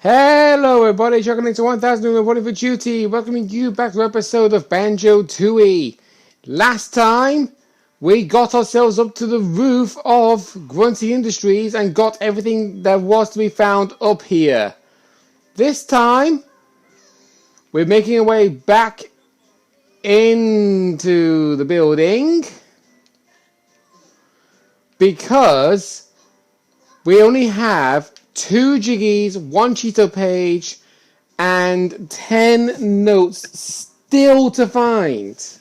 Hello everybody, Chugging into 1000 and reporting for duty, welcoming you back to an episode of Banjo-Tooie. Last time, we got ourselves up to the roof of Grunty Industries and got everything there was to be found up here. This time, we're making our way back into the building because we only have 2 jiggies, 1 Cheeto page, and 10 notes still to find.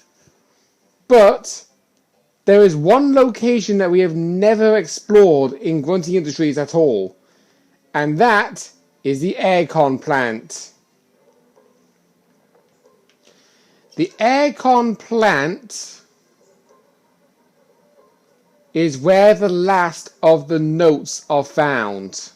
But there is one location that we have never explored in Grunty Industries at all, and that is the aircon plant. The aircon plant is where the last of the notes are found.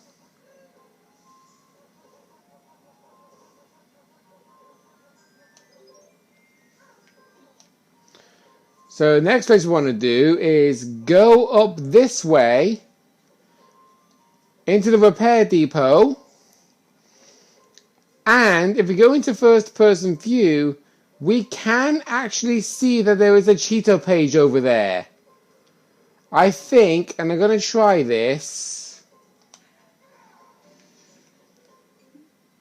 So the next place we want to do is go up this way into the repair depot, and if we go into first person view, we can actually see that there is a Cheeto page over there. I think, and I'm going to try this.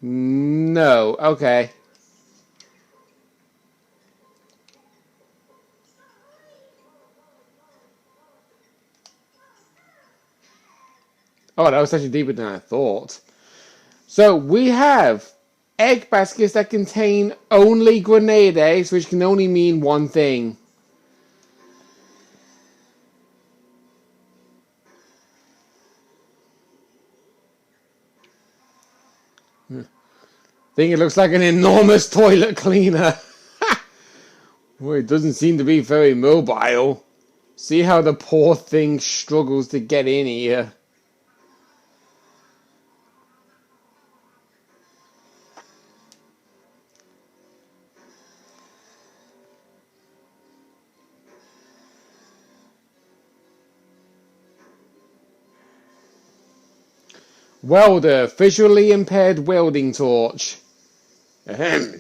No, okay. Oh, that was actually deeper than I thought. So we have egg baskets that contain only grenade eggs, which can only mean one thing. I think it looks like an enormous toilet cleaner. Well, it doesn't seem to be very mobile. See how the poor thing struggles to get in here. Welder, visually impaired welding torch. I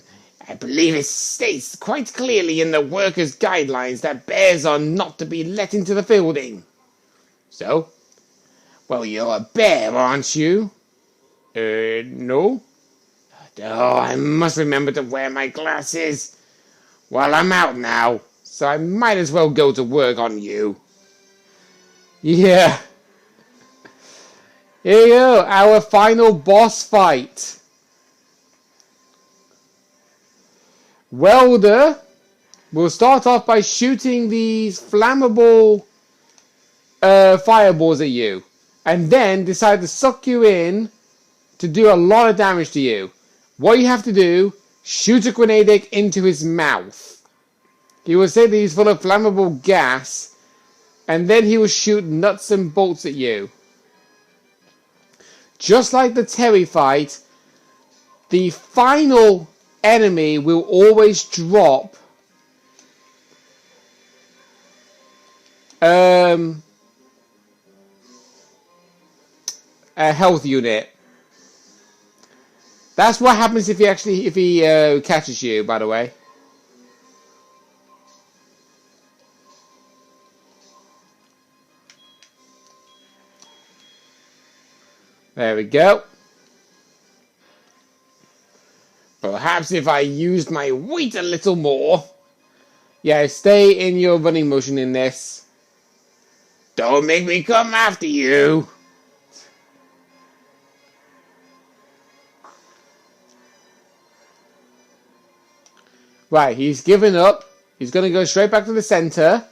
believe it states quite clearly in the workers' guidelines that bears are not to be let into the building. So? Well, you're a bear, aren't you? No. Oh, I must remember to wear my glasses. Well, I'm out now, so I might as well go to work on you. Yeah. Here you go, our final boss fight. Welder will start off by shooting these flammable fireballs at you, and then decide to suck you in to do a lot of damage to you. What you have to do, shoot a grenade egg into his mouth. He will say that he's full of flammable gas, and then he will shoot nuts and bolts at you. Just like the Terry fight, the final enemy will always drop a health unit. That's what happens if he catches you, by the way. There we go. Perhaps if I used my weight a little more. Yeah, stay in your running motion in this. Don't make me come after you. Right, he's given up. He's going to go straight back to the center.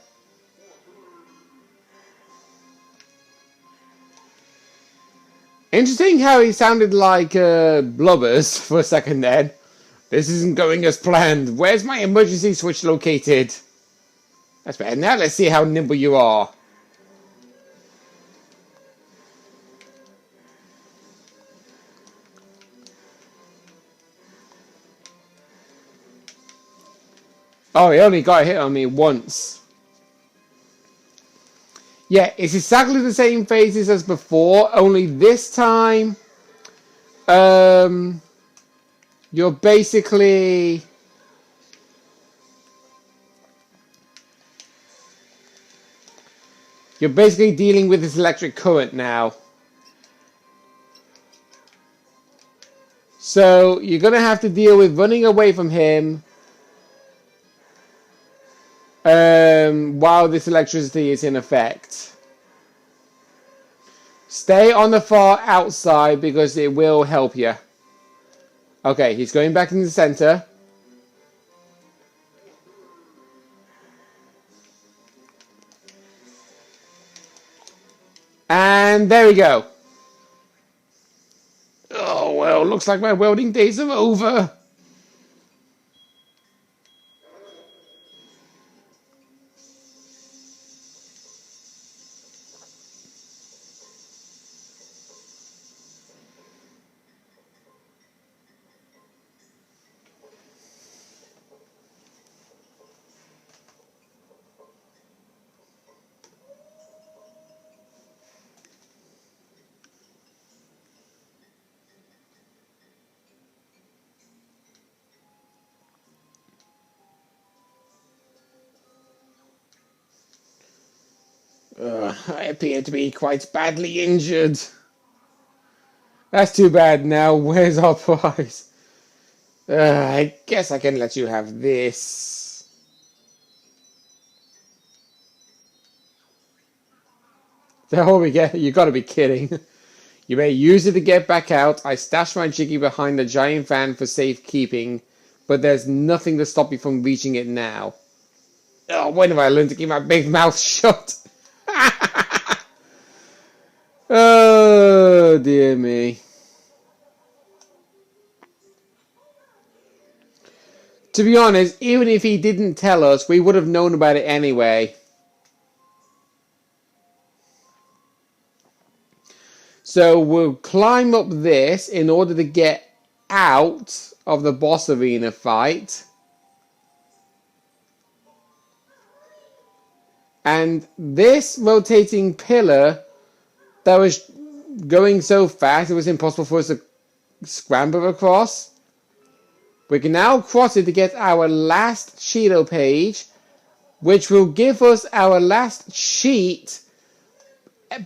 Interesting how he sounded like Blubbers for a second then. This isn't going as planned. Where's my emergency switch located? That's better. Now let's see how nimble you are. Oh, he only got a hit on me once. Yeah, it's exactly the same phases as before, only this time Um, you're basically dealing with this electric current now. So you're gonna have to deal with running away from him while this electricity is in effect. Stay on the far outside because it will help you. Okay, he's going back in the center. And there we go. Oh, well, looks like my welding days are over. I appear to be quite badly injured. That's too bad now. Where's our prize? I guess I can let you have this. Oh, we get. You gotta be kidding. You may use it to get back out. I stashed my jiggy behind the giant fan for safekeeping, but there's nothing to stop you from reaching it now. Oh, when have I learned to keep my big mouth shut? Oh, dear me. To be honest, even if he didn't tell us, we would have known about it anyway. So we'll climb up this in order to get out of the boss arena fight. And this rotating pillar that was going so fast it was impossible for us to scramble across. We can now cross it to get our last Cheeto page, which will give us our last sheet.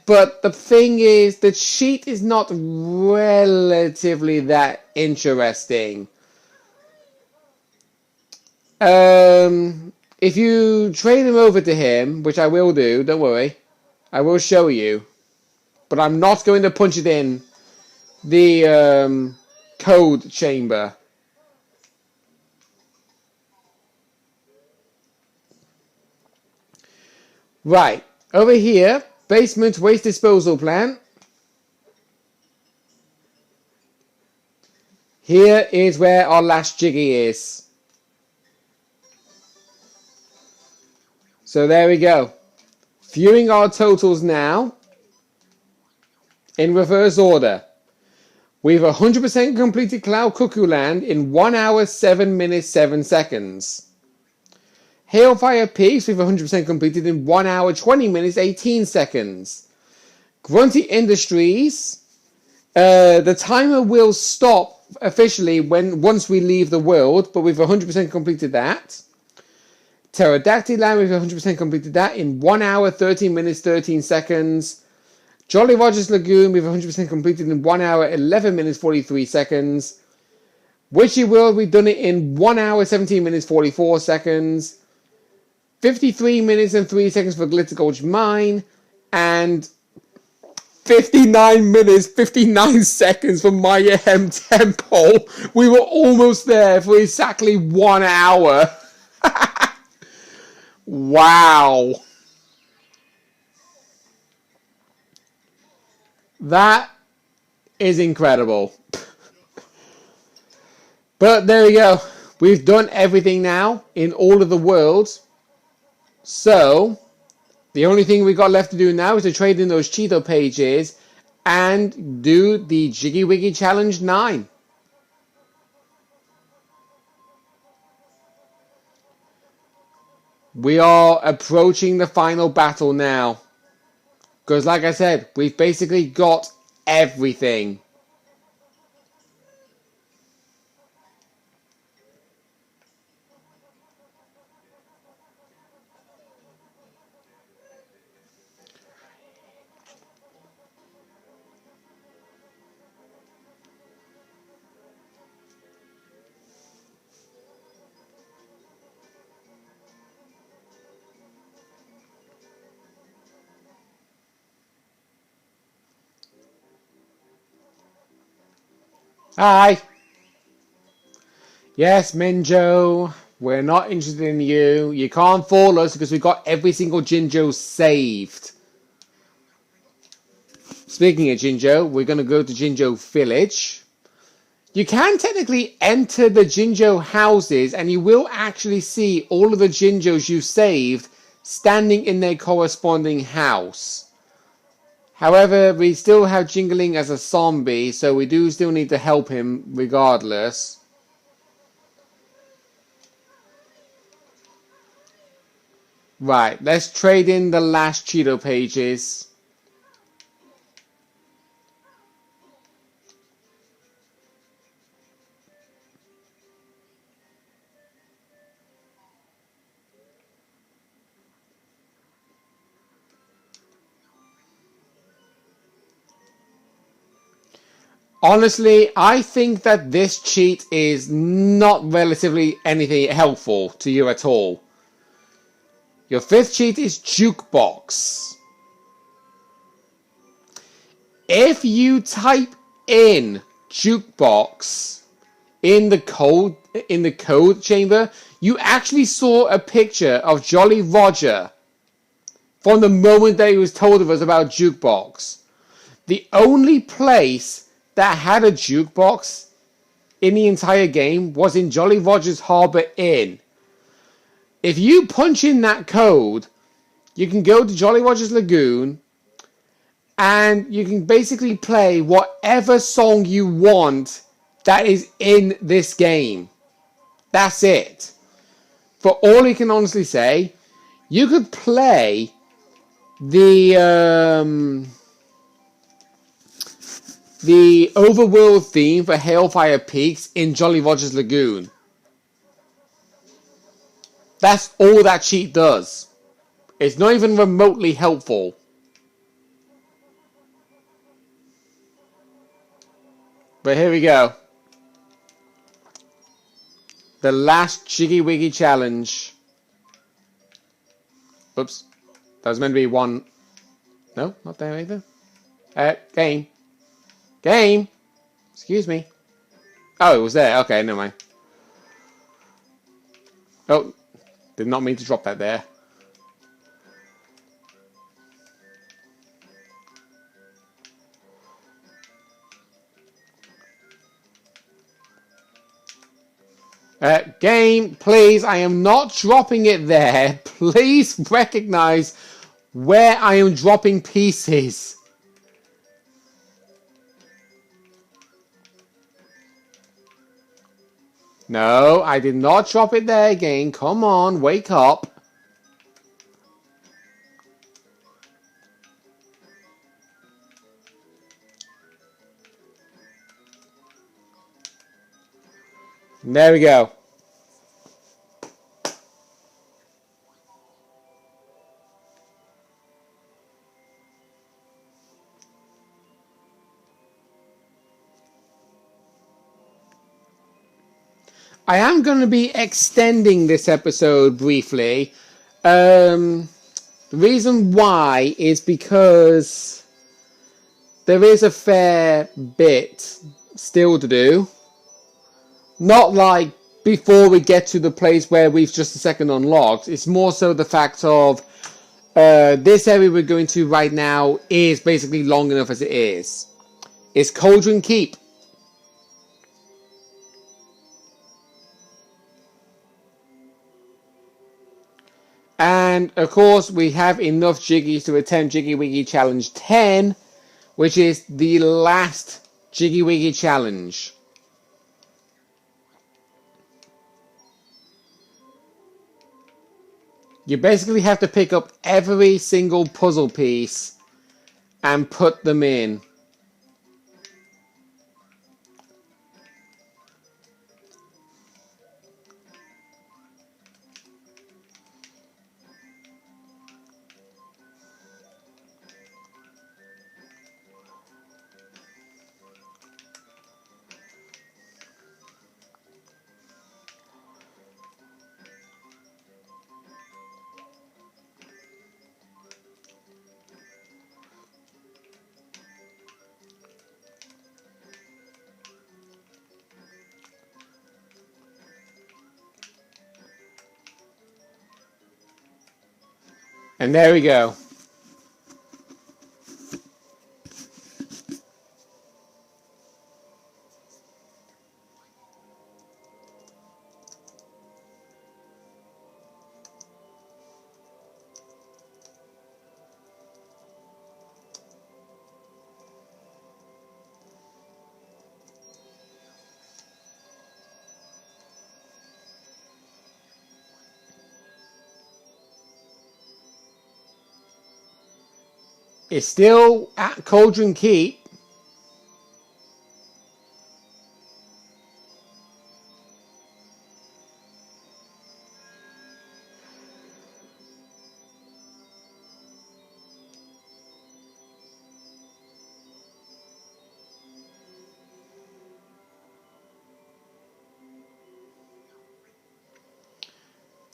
But the thing is, the sheet is not relatively that interesting. If you trade him over to him, which I will do, don't worry, I will show you. But I'm not going to punch it in the code chamber. Right, over here, basement waste disposal plant. Here is where our last jiggy is. So there we go. Viewing our totals now. In reverse order. We've 100% completed Cloud Cuckoo Land in 1 hour, 7 minutes, 7 seconds. Hailfire Peaks we've 100% completed in 1 hour, 20 minutes, 18 seconds. Grunty Industries, the timer will stop officially once we leave the world, but we've 100% completed that. Pterodactyl Land, we've 100% completed that in 1 hour, 13 minutes, 13 seconds. Jolly Roger's Lagoon, we've 100% completed in 1 hour, 11 minutes, 43 seconds. Witchy World, we've done it in 1 hour, 17 minutes, 44 seconds. 53 minutes and 3 seconds for Glitter Gulch Mine. And 59 minutes, 59 seconds for Mayhem Temple. We were almost there for exactly 1 hour. Wow. That is incredible. But there we go. We've done everything now in all of the worlds. So, the only thing we got left to do now is to trade in those Cheeto pages and do the Jiggy Wiggy Challenge 9. We are approaching the final battle now. Because like I said, we've basically got everything. Hi. Yes, Minjo. We're not interested in you. You can't fool us because we got every single Jinjo saved. Speaking of Jinjo, we're going to go to Jinjo Village. You can technically enter the Jinjo houses and you will actually see all of the Jinjos you saved standing in their corresponding house. However, we still have Jingling as a zombie, so we do still need to help him regardless. Right, let's trade in the last Cheeto pages. Honestly, I think that this cheat is not relatively anything helpful to you at all. Your fifth cheat is Jukebox. If you type in Jukebox in the code chamber, you actually saw a picture of Jolly Roger from the moment that he was told of us about Jukebox. The only place that had a jukebox in the entire game was in Jolly Roger's Harbour Inn. If you punch in that code, you can go to Jolly Roger's Lagoon and you can basically play whatever song you want that is in this game. That's it. For all you can honestly say, you could play the overworld theme for Hailfire Peaks in Jolly Roger's Lagoon. That's all that cheat does. It's not even remotely helpful. But here we go. The last Jiggy Wiggy challenge. Oops. That was meant to be one. No, not there either. Game. Game. Excuse me. Oh, it was there. Okay, never mind. Oh, did not mean to drop that there. Game, please, I am not dropping it there. Please recognize where I am dropping pieces. No, I did not drop it there again. Come on, wake up. There we go. I am going to be extending this episode briefly. The reason why is because there is a fair bit still to do. Not like before we get to the place where we've just a second unlocked. It's more so the fact of this area we're going to right now is basically long enough as it is. It's Cauldron Keep. And of course we have enough Jiggies to attempt Jiggy Wiggy Challenge 10, which is the last Jiggy Wiggy Challenge. You basically have to pick up every single puzzle piece and put them in. And there we go. It's still at Cauldron Keep.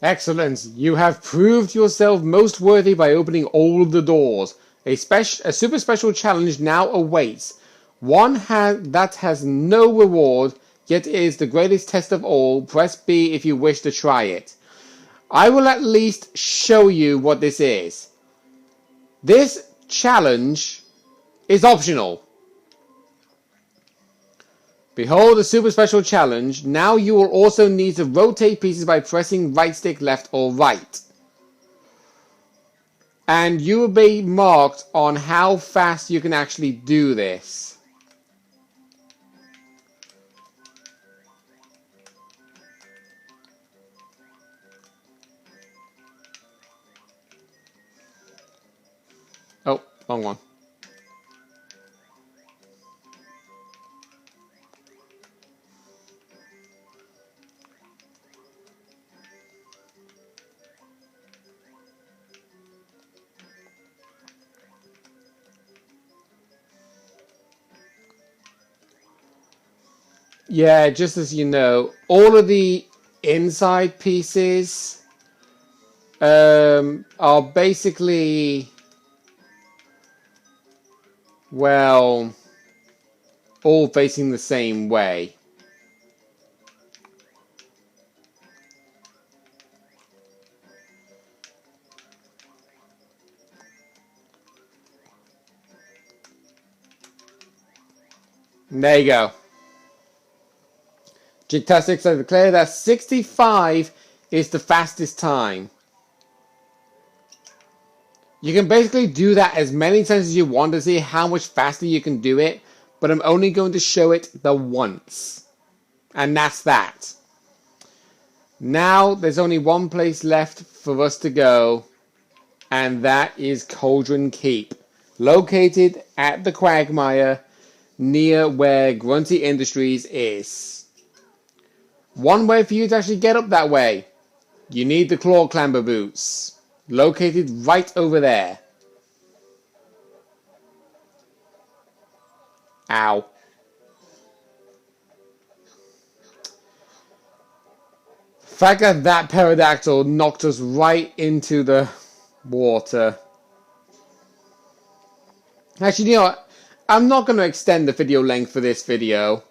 Excellent. You have proved yourself most worthy by opening all of the doors. A super special challenge now awaits. One that has no reward, yet is the greatest test of all. Press B if you wish to try it. I will at least show you what this is. This challenge is optional. Behold the super special challenge. Now you will also need to rotate pieces by pressing right stick left or right. And you will be marked on how fast you can actually do this. Oh, wrong one. Yeah, just as you know, all of the inside pieces are basically, well, all facing the same way. There you go. Jigtastics have declared that 65 is the fastest time. You can basically do that as many times as you want to see how much faster you can do it, but I'm only going to show it the once. And that's that. Now there's only one place left for us to go, and that is Cauldron Keep, located at the Quagmire near where Grunty Industries is. One way for you to actually get up that way, you need the claw clamber boots, located right over there. Ow. The fact that that pterodactyl knocked us right into the water. Actually, you know what? I'm not going to extend the video length for this video.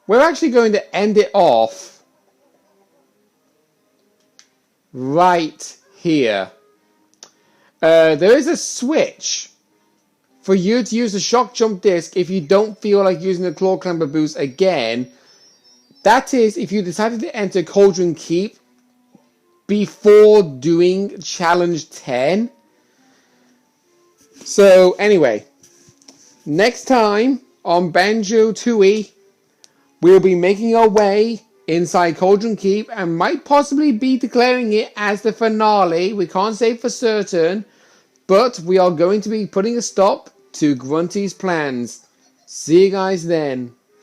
We're actually going to end it off right here. There is a switch for you to use the shock jump disc if you don't feel like using the claw clamber boost again. That is if you decided to enter Cauldron Keep before doing challenge 10. So anyway, next time on Banjo-Tooie, we'll be making our way inside Cauldron Keep and might possibly be declaring it as the finale. We can't say for certain, but we are going to be putting a stop to Grunty's plans. See you guys then.